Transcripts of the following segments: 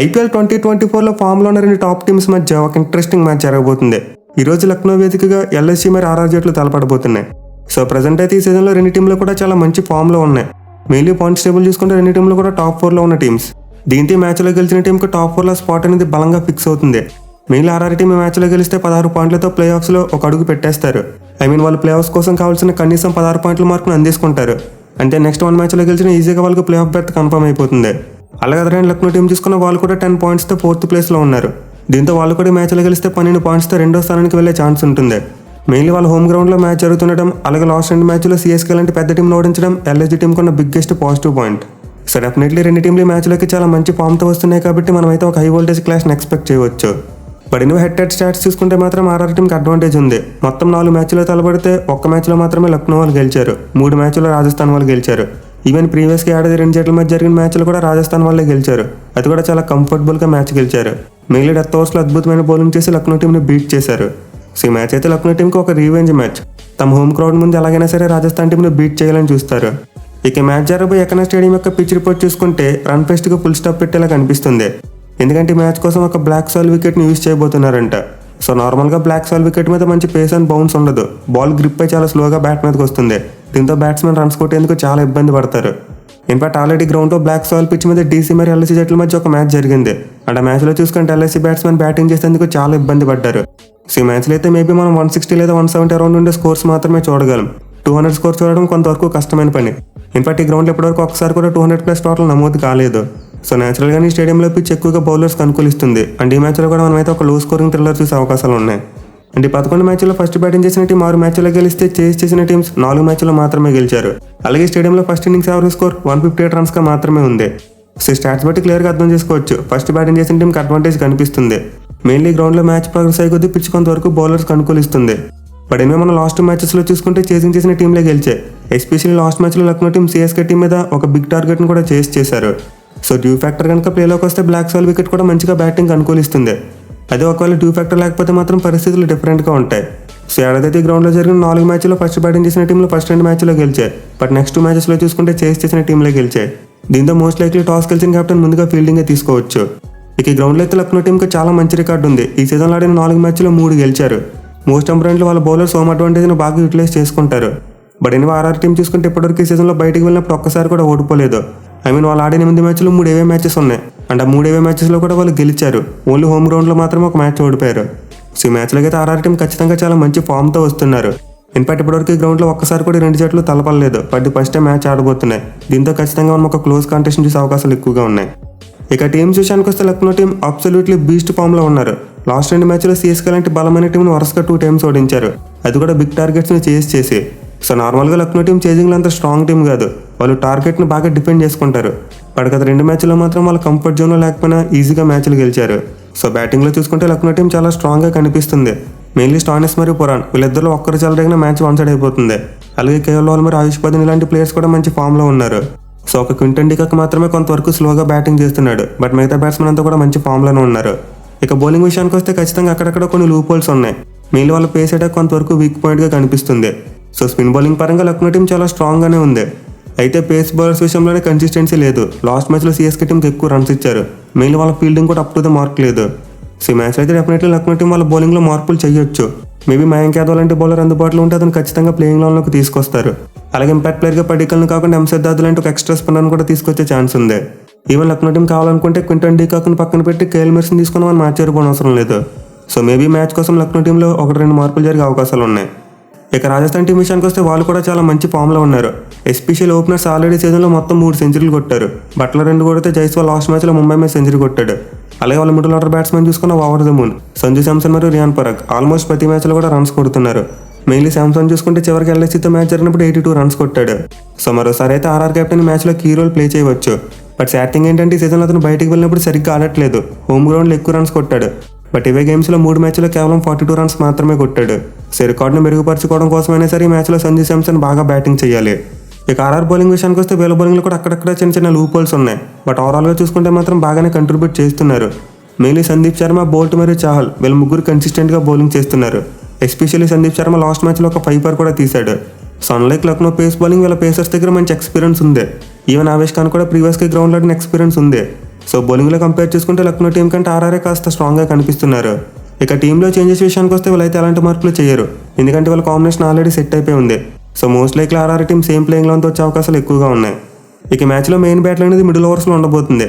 IPL 2024లో ఫామ్లో ఉన్న రెండు టాప్ టీమ్స్ మధ్య ఒక ఇంట్రెస్టింగ్ మ్యాచ్ జరగబోతుంది. ఈ రోజు లక్నో వేదికగా ఎల్ఎస్సీ మరి ఆర్ఆర్ జట్లు తలపడబోతున్నాయి. సో ప్రజెంట్ అయితే ఈ సీజన్లో రెండు టీంలు కూడా చాలా మంచి ఫామ్లో ఉన్నాయి. మెయిన్లీ పాయింట్స్ టేబుల్ చూసుకుంటే రెండు టీంలు కూడా టాప్ 4లో ఉన్న టీమ్స్. దీంతో మ్యాచ్లో గెలిచిన టీంకి టాప్ 4లో స్పాట్ అనేది బలంగా ఫిక్స్ అవుతుంది. మెయిన్లీ ఆర్ఆర్ టీం మ్యాచ్లో గెలిస్తే 16 పాయింట్లతో ప్లే ఆఫ్స్లో ఒక అడుగు పెట్టేస్తారు. వాళ్ళు ప్లే ఆఫ్స్ కోసం కావాల్సిన కనీసం 16 పాయింట్ల మార్కును అందించుకుంటారు. అంటే నెక్స్ట్ 1 మ్యాచ్లో గెలిచిన ఈజీగా వాళ్ళకి ప్లే ఆఫ్ బెర్త్ కన్ఫర్మ్ అయిపోతుంది. అలాగే అదర్ లక్నో టీం తీసుకున్న వాళ్ళు కూడా 10 పాయింట్స్తో 4th ప్లేస్లో ఉన్నారు. దీంతో వాళ్ళు కూడా మ్యాచ్లో గెలిస్తే 12 పాయింట్స్తో 2వ స్థానానికి వెళ్ళే ఛాన్స్ ఉంటుంది. మెయిన్లీ వాళ్ళ హోమ్ గ్రౌండ్లో మ్యాచ్ జరుగుతుండడం, అలాగే లాస్ట్ 2 మ్యాచ్లో సిఎస్కే లాంటి పెద్ద టీంను ఓడించడం ఎల్ఎస్జీ టీంకి ఉన్న biggest positive point. So definitely రెండు టీంలు మ్యాచ్లోకి చాలా మంచి ఫామ్తో వస్తున్నాయి కాబట్టి మనమైతే ఒక హై వోల్టేజ్ క్లాష్ని ఎక్స్పెక్ట్ చేయవచ్చు. బట్ ఇన్వే హెడ్ స్టాట్స్ చూసుకుంటే మాత్రం ఆర్ఆర్ టీంకి అడ్వాంటేజ్ ఉంది. మొత్తం 4 మ్యాచ్లో తలబడితే ఒక్క మ్యాచ్లో మాత్రమే లక్నో వాళ్ళు గెలిచారు, 3 మ్యాచ్లో రాజస్థాన్ వాళ్ళు గెలిచారు. ఈవెన్ ప్రీవియస్గా ఏడాది 2 జట్ల మధ్య జరిగిన మ్యాచ్లు కూడా రాజస్థాన్ వాళ్ళే గెలిచారు. అది కూడా చాలా కంఫర్టబుల్గా మ్యాచ్ గెలిచారు. మెయిన్లీ డెత్ ఓవర్స్లో అద్భుతమైన బౌలింగ్ చేసి లక్నో టీంని బీట్ చేశారు. సో ఈ మ్యాచ్ అయితే లక్నో టీంకి ఒక రీవెంజ్ మ్యాచ్. తమ హోమ్ క్రౌడ్ ముందు ఎలాగైనా సరే రాజస్థాన్ టీంని బీట్ చేయాలని చూస్తారు. ఇక మ్యాచ్ జరగబోయే ఎకనా స్టేడియం యొక్క పిచ్ రిపోర్ట్ చూసుకుంటే రన్ ఫెస్ట్గా ఫుల్ స్టాప్ పెట్టేలా కనిపిస్తుంది. ఎందుకంటే ఈ మ్యాచ్ కోసం ఒక బ్లాక్ సాల్ వికెట్ని యూజ్ చేయబోతున్నారంట. సో నార్మల్గా బ్లాక్ సాల్ వికెట్ మీద మంచి పేస్ అండ్ బౌన్స్ ఉండదు. బాల్ గ్రిప్ అయి చాలా స్లోగా బ్యాట్ మీదకి వస్తుంది. దీంతో బ్యాట్స్మెన్ రన్స్ కొట్టేందుకు చాలా ఇబ్బంది పడతారు. ఇన్ఫాక్ట్ ఆల్రెడీ గ్రౌండ్లో బ్లాక్ సాల్ పిచ్ మీద డీసీ మరి ఎల్ఎస్సీ జట్ల మధ్య ఒక మ్యాచ్ జరిగింది. అండ్ ఆ మ్యాచ్లో చూసుకుంటే ఎల్ఎస్సీ బ్యాట్స్మెన్ బ్యాటింగ్ చేసేందుకు చాలా ఇబ్బంది పడ్డారు. సో ఈ మ్యాచ్లో అయితే మేబీ మనం 160 లేదా 170 అరౌండ్ ఉండే స్కోర్స్ మాత్రమే చూడగలం. 200 స్కోర్ చూడడం కొంతవరకు కష్టమైన పని. ఇన్ఫాక్ట్ ఈ గ్రౌండ్లో ఇప్పటివరకు ఒకసారి కూడా 200+ టోటల్ నమోదు కాలేదు. సో న్యాచురల్గానే ఈ స్టేడియంలో పిచ్ ఎక్కువగా బౌలర్స్కి అనుకూలిస్తుంది. అండ్ ఈ మ్యాచ్లో కూడా మనమైతే ఒక లో స్కోరింగ్ థ్రిల్లర్ చూసే అవకాశాలు ఉన్నాయి. అంటే 11 మ్యాచ్లో ఫస్ట్ బ్యాటింగ్ చేసిన టీం 6 మ్యాచ్లో గెలిస్తే చేస్ చేసిన టీమ్స్ 4 మ్యాచ్లో మాత్రమే గెలిచారు. అలాగే స్టేడియంలో ఫస్ట్ ఇన్నింగ్స్ యావరేజ్ స్కోర్ 158 రన్స్గా మాత్రమే ఉంది. సో స్టాట్స్ బట్టి క్లియర్గా అర్థం చేసుకోవచ్చు ఫస్ట్ బ్యాటింగ్ చేసిన టీంకి అడ్వాంటేజ్ కనిపిస్తుంది. మెయిన్లీ గ్రౌండ్లో మ్యాచ్ ప్రోగ్రెస్ అయ్యే కొద్దీ పిచ్ కొంతవరకు బౌలర్స్కి అనుకూలిస్తుంది. బట్ ఎనివే మనం లాస్ట్ మ్యాచెస్లో చూసుకుంటే చేసింగ్ చేసిన టీంలే గెలిచాయి. ఎస్పెషల్లీ లాస్ట్ మ్యాచ్లో లక్నో టీం సిఎస్కే టీం మీద ఒక బిగ్ టార్గెట్ని కూడా చేశారు. సో డ్యూ ఫ్యాక్టర్ కనుక ప్లేలోకి వస్తే బ్లాక్ సాల్ వికెట్ కూడా మంచిగా బ్యాటింగ్ అనుకూలిస్తుంది. అదే ఒకవేళ డ్యూ ఫ్యాక్టర్ లేకపోతే మాత్రం పరిస్థితులు డిఫరెంట్గా ఉంటాయి. సో ఏడాది గ్రౌండ్లో జరిగిన 4 మ్యాచ్లో ఫస్ట్ బ్యాటింగ్ చేసిన టీంలో ఫస్ట్ 2 మ్యాచ్లో గెలిచాయి. బట్ నెక్స్ట్ 2 మ్యాచెస్లో చూసుకుంటే చేసిన టీంలే గెలిచాయి. దీంతో మోస్ట్ లైక్లీ టాస్ గెలిచిన కెప్టెన్ ముందుగా ఫీల్డింగే తీసుకోవచ్చు. ఇక ఈ గ్రౌండ్లో అయితే లక్నో టీంకి చాలా మంచి రికార్డు ఉంది. ఈ సీజన్లో ఆడిన 4 మ్యాచ్లో 3 గెలిచారు. మోస్ట్ ఇంపార్టెంట్లీ వాళ్ళ బౌలర్స్ హోమ్ అడ్వాంటేజ్ని బాగా యూటిలైజ్ చేసుకుంటారు. బట్ ఎనివే ఆర్ఆర్ టీం చూసుకుంటే ఇప్పటివరకు ఈ సీజన్లో బయటకు వెళ్ళినప్పుడు ఒక్కసారి కూడా ఓడిపోలేదు. వాళ్ళు ఆడిన 8 మ్యాచ్లు 3 అవే మ్యాచెస్ ఉన్నాయి. అండ్ ఆ 3 అవే మ్యాచెస్లో కూడా వాళ్ళు గెలిచారు. ఓన్లీ హోమ్ గ్రౌండ్లో మాత్రమే ఒక మ్యాచ్ ఓడిపోయారు. సో ఈ మ్యాచ్లోకి అయితే ఆర్ఆర్ టీం ఖచ్చితంగా చాలా మంచి ఫామ్తో వస్తున్నారు. ఇన్ఫాక్ట్ ఇప్పటివరకు ఈ గ్రౌండ్లో ఒక్కసారి కూడా 2 జట్లు తలపడలేదు. బట్ ఫస్ట్ టైం మ్యాచ్ ఆడబోతున్నాయి. దీంతో ఖచ్చితంగా మనం ఒక క్లోజ్ కాంటెస్ట్ చూసే అవకాశాలు ఎక్కువగా ఉన్నాయి. ఇక టీమ్స్ విషయానికి వస్తే లక్నో టీం అబ్సల్యూట్లీ బీస్ట్ ఫామ్లో ఉన్నారు. లాస్ట్ 2 మ్యాచ్లో సిఎస్కే లాంటి బలమైన టీంను వరుసగా 2 టైమ్స్ ఓడించారు. అది కూడా బిగ్ టార్గెట్స్ని చేసి. సో నార్మల్గా లక్నో టీం చేజింగ్లో అంత స్ట్రాంగ్ టీం కాదు. వాళ్ళు టార్గెట్ని బాగా డిఫెండ్ చేసుకుంటారు. బట్ గత 2 మ్యాచ్లో మాత్రం వాళ్ళు కంఫర్ట్ జోన్లో లేకపోయినా ఈజీగా మ్యాచ్లు గెలిచారు. సో బ్యాటింగ్లో చూసుకుంటే లక్నో టీం చాలా స్ట్రాంగ్గా కనిపిస్తుంది. మెయిన్లీ స్టాయినిస్ మరియు పురాణ్ వీళ్ళిద్దరిలో ఒక్కరు చెలరేగిన మ్యాచ్ 1 సైడ్ అయిపోతుంది. అలాగే కేఎల్ రాహుల్ మరియు ఆయుష్ పదిన్ ఇలాంటి ప్లేయర్స్ కూడా మంచి ఫామ్లో ఉన్నారు. సో ఒక క్వింటన్ డికాక్ మాత్రమే కొంతవరకు స్లోగా బ్యాటింగ్ చేస్తున్నాడు. బట్ మిగతా బ్యాట్స్మెన్ అంతా కూడా మంచి ఫామ్లోనే ఉన్నారు. ఇక బౌలింగ్ విషయానికి వస్తే ఖచ్చితంగా అక్కడక్కడ కొన్ని లూప్ హోల్స్ ఉన్నాయి. మెయిన్లీ వాళ్ళ పేస్ అటాక్ కొంతవరకు వీక్ పాయింట్గా కనిపిస్తుంది. సో స్పిన్ బౌలింగ్ పరంగా లక్నో టీం చాలా స్ట్రాంగ్గానే ఉంది. అయితే పేస్ బౌలర్స్ విషయంలోనే కన్సిస్టెన్సీ లేదు. లాస్ట్ మ్యాచ్లో సిఎస్కే టీంకి ఎక్కువ రన్స్ ఇచ్చారు. మెయిన్లీ వాళ్ళ ఫీల్డింగ్ కూడా అప్ టు ద మార్క్ లేదు. సో ఈ మ్యాచ్ అయితే డెఫినెట్లీ లక్నో టీం వాళ్ళ బౌలింగ్లో మార్పులు చేయొచ్చు. మేబీ మయాంక్ యాదవ్ లాంటి బౌలర్ అందుబాటులో ఉంటే అతను ఖచ్చితంగా ప్లేయింగ్ లైన్లోకి తీసుకొస్తారు. అలాగే ఇంపాక్ట్ ప్లేయర్గా పడికల్ని కాకుండా ఎంసెద్ దాద్ లాంటి ఒక ఎక్స్ట్రా స్పిన్నర్ని కూడా తీసుకొచ్చే ఛాన్స్ ఉంది. ఈవెన్ లక్నో టీం కావాలనుకుంటే క్వింటన్ డికాక్ని పక్కన పెట్టి కేఎల్ మెర్స్ని తీసుకుని మనం మ్యాచ్ చేరుకోవడం అవసరం లేదు. సో మేబీ మ్యాచ్ కోసం లక్నో టీంలో 1-2 మార్పులు జరిగే అవకాశాలు ఉన్నాయి. ఇక రాజస్థాన్ టీం విషయానికి వస్తే వాళ్ళు కూడా చాలా మంచి ఫామ్లో ఉన్నారు. ఎస్పెషల్ ఓపెనర్స్ ఆల్రెడీ సీజన్లో మొత్తం 3 సెంచరీలు కొట్టారు. బట్లర్ 2 కొడితే జైస్వాల్ లాస్ట్ మ్యాచ్లో ముంబై మీద సెంచరీ కొట్టాడు. అలాగే వాళ్ళ మిడిల్ ఆర్డర్ బ్యాట్స్మెన్ చూసుకున్న over the moon, Sanju Samson మరియు రియాన్ పరాగ్ ఆల్మోస్ట్ ప్రతి మ్యాచ్లో కూడా రన్స్ కొడుతున్నారు. మెయిన్లీ శాంసన్ చూసుకుంటే చివరికి ఎల్ఎస్సీతో మ్యాచ్ జరిగినప్పుడు 82 రన్స్ కొట్టాడు. సో మరోసారి అయితే ఆర్ఆర్ కెప్టెన్ మ్యాచ్లో కీ రోల్ ప్లే చేయవచ్చు. బట్ సాడ్ థింగ్ ఏంటంటే ఈ సీజన్లో అతను బయటికి వెళ్ళినప్పుడు సరిగ్గా ఆడట్లేదు. హోమ్ గ్రౌండ్లో ఎక్కువ రన్స్ కొట్టాడు. బట్ ఇవే గేమ్స్లో 3 మ్యాచ్లో కేవలం 42 రన్స్ మాత్రమే కొట్టాడు. సో రికార్డును మెరుగుపరచుకోవడం కోసమైనా సరే ఈ మ్యాచ్లో సంజు శాంసన్ బాగా బ్యాటింగ్ చేయాలి. ఇక ఆర్ఆర్ బౌలింగ్ విషయానికి వస్తే వీళ్ళ బౌలింగ్లో కూడా అక్కడక్కడ చిన్న లూప్ హోల్స్ ఉన్నాయి. బట్ ఓవరాల్గా చూసుకుంటే మాత్రం బాగానే కంట్రిబ్యూట్ చేస్తున్నారు. మెయిన్లీ సందీప్ శర్మ, బోల్ట్ మరియు చాహల్ వీళ్ళ ముగ్గురు కన్సిస్టెంట్గా బౌలింగ్ చేస్తున్నారు. ఎస్పెషల్లీ సందీప్ శర్మ లాస్ట్ మ్యాచ్లో ఒక 5 కూడా తీశాడు. So unlike Lucknow pace bowling వీళ్ళ పేసర్స్ దగ్గర మంచి ఎక్స్పీరియన్స్ ఉంది. ఈవెన్ ఆవేష్ ఖాన్ కూడా ప్రీవియస్గా గ్రౌండ్లో ఆడిన ఎక్స్పీరియన్స్ ఉంది. సో బౌలింగ్లో కంపేర్ చేసుకుంటే లక్నో టీం కంటే ఆర్ఆర్ఏ కాస్త స్ట్రాంగ్గా కనిపిస్తున్నారు. ఇక టీంలో చేంజెస్ విషయానికి వస్తే వీళ్ళైతే ఎలాంటి మార్పులు చేయరు, ఎందుకంటే వాళ్ళ కాంబినేషన్ ఆల్రెడీ సెట్ అయిపోయి ఉంది. So most likely ఆర్ఆర్ఏ team same playing లెవెన్తో వచ్చే అవకాశాలు ఎక్కువగా ఉన్నాయి. ఇక మ్యాచ్లో మెయిన్ బ్యాటిల్ అనేది మిడిల్ ఓవర్స్లో ఉండబోతుంది.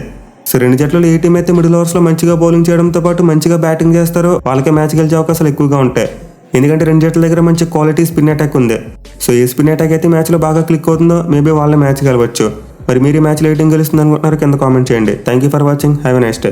సో రెండు జట్లలో ఏ టీం అయితే మిడిల్ ఓవర్స్లో మంచిగా బౌలింగ్ చేయడంతో పాటు మంచిగా బ్యాటింగ్ చేస్తారో వాళ్ళకే మ్యాచ్ గెలిచే అవకాశాలు ఎక్కువగా ఉంటాయి. ఎందుకంటే రెండు జట్ల దగ్గర మంచి క్వాలిటీ స్పిన్ అటాక్ ఉంది. సో ఏ స్పిన్ అటాక్ అయితే మ్యాచ్లో బాగా క్లిక్ అవుతుందో మేబీ వాళ్ళే మ్యాచ్ గెలవచ్చు. మరి మీరు ఈ మ్యాచ్లో ఏ టీం గెలుస్తుంది అనుకుంటున్నారో కింద కామెంట్ చేయండి. Thank you for watching. Have a nice day.